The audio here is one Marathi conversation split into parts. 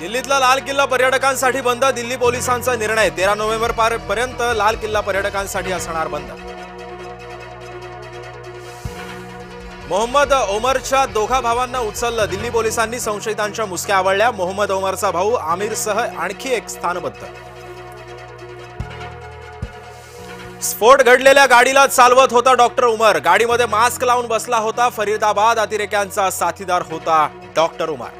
दिल्लीतला लाल किल्ला पर्यटकांसाठी बंद. दिल्ली पोलिसांचा निर्णय. 13 नोव्हेंबर पर्यंत लाल किल्ला पर्यटकांसाठी असणार बंद. मोहम्मद ओमरच्या दोघा भावांना उचललं. दिल्ली पोलिसांनी संशयितांच्या मुसक्या आवळल्या. मोहम्मद ओमरचा भाऊ आमिरसह आणखी एक स्थानबद्ध. स्फोट घडलेल्या गाडीला चालवत होता डॉक्टर उमर. गाडीमध्ये मास्क लावून बसला होता. फरीदाबाद अतिरेक्यांचा साथीदार होता डॉक्टर उमर.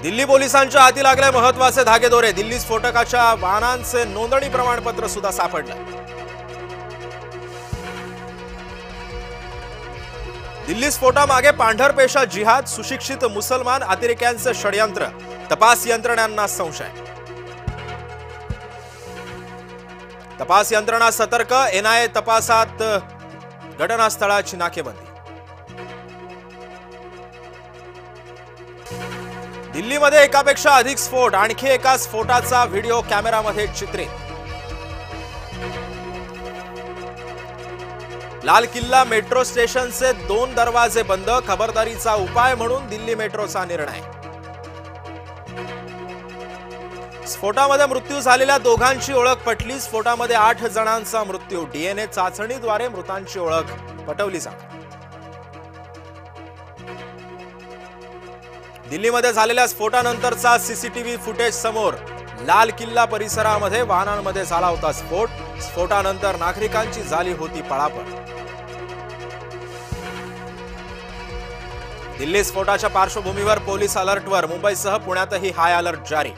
दिल्ली पोलिसांच्या हाती लागले महत्वाचे धागेदोरे. दिल्ली स्फोटकाच्या वाहनांचे नोंदणी प्रमाणपत्र सुद्धा सापडलं. दिल्ली स्फोटामागे पांढरपेशा जिहाद, सुशिक्षित मुसलमान अतिरेक्यांचे षडयंत्र. तपास यंत्रणांना संशय. तपास यंत्रणा सतर्क. एनआयए तपासात. घटनास्थळाची नाकेबंदी. दिल्लीमध्ये एकापेक्षा अधिक स्फोट. आणखी एका स्फोटाचा व्हिडिओ कॅमेरामध्ये चित्रित. लाल किल्ला मेट्रो स्टेशनचे 2 दरवाजे बंद. खबरदारीचा उपाय म्हणून दिल्ली मेट्रोचा निर्णय. स्फोटामध्ये मृत्यू झालेल्या दोघांची ओळख पटली. स्फोटामध्ये 8 जणांचा मृत्यू. डीएनए चाचणीद्वारे मृतांची ओळख पटवली जाणार. दिल्लीमध्ये झालेल्या स्फोटानंतरचा सीसीटीव्ही फुटेज समोर. लाल किल्ला परिसरामध्ये वाहनांमध्ये झाला होता स्फोट. स्फोटानंतर नागरिकांची झाली होती पळापळ. दिल्ली स्फोटाच्या पार्श्वभूमीवर पोलीस अलर्टवर. मुंबईसह पुण्यातही हाय अलर्ट जारी.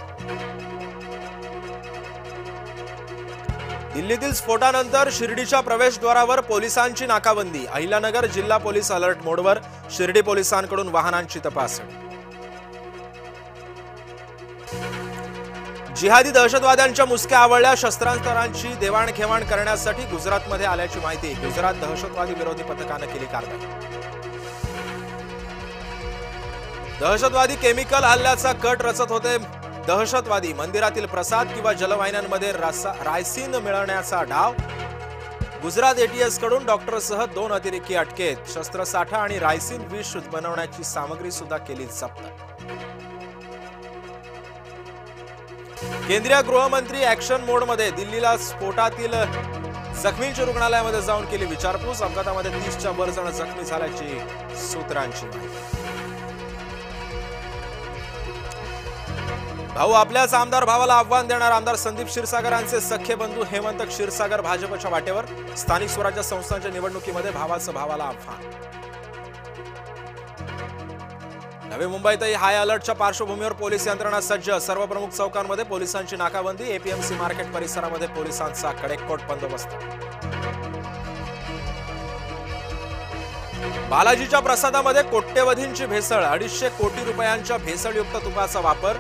दिल्लीतील स्फोटानंतर शिर्डीच्या प्रवेशद्वारावर पोलिसांची नाकाबंदी. अहिल्यानगर जिल्हा पोलीस अलर्ट मोडवर. शिर्डी पोलिसांकडून वाहनांची तपासणी. जिहादी दहशतवाद्यांच्या मुसक्या आवळल्या. शस्त्रास्त्रांची देवाणघेवाण करण्यासाठी गुजरातमध्ये आल्याची माहिती. गुजरात दहशतवादी विरोधी पथकाने केली कारवाई. दहशतवादी केमिकल हल्ल्याचा कट रचत होते. दहशतवादी मंदिरातील प्रसाद किंवा जलवाहिन्यांमध्ये रायसिन मिळवण्याचा डाव. गुजरात एटीएस कडून डॉक्टरसह 2 अतिरेकी अटकेत. शस्त्रसाठा आणि रायसिन विष बनवण्याची सामग्री सुद्धा केली जप्त. केंद्रीय गृहमंत्री ऍक्शन मोडमध्ये. दिल्लीला स्फोटातील जखमींची रुग्णालयामध्ये जाऊन केली विचारपूस. अपघातामध्ये 30च्या वर जण जखमी झाल्याची सूत्रांची माहिती. भाऊ आपल्याच आमदार भावाला आव्हान देणार. आमदार संदीप क्षीरसागरांचे सख्खे बंधू हेमंत क्षीरसागर भाजपच्या वाटेवर. स्थानिक स्वराज्य संस्थांच्या निवडणुकीमध्ये भावाचं भावाला आव्हान. नवी मुंबईतही हाय अलर्टच्या पार्श्वभूमीवर पोलीस यंत्रणा सज्ज. सर्व प्रमुख चौकांमध्ये पोलिसांची नाकाबंदी. एपीएमसी मार्केट परिसरामध्ये पोलिसांचा कडेकोट बंदोबस्त. बालाजीच्या प्रसादामध्ये कोट्यवधींची भेसळ. 250 कोटी रुपयांच्या भेसळयुक्त तुपाचा वापर.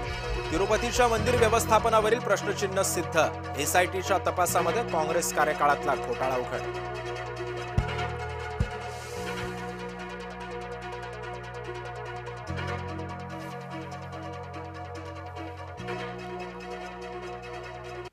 तिरुपतीच्या मंदिर व्यवस्थापनावरील प्रश्नचिन्ह सिद्ध. एसआयटीच्या तपासामध्ये काँग्रेस कार्यकाळातला घोटाळा उघड.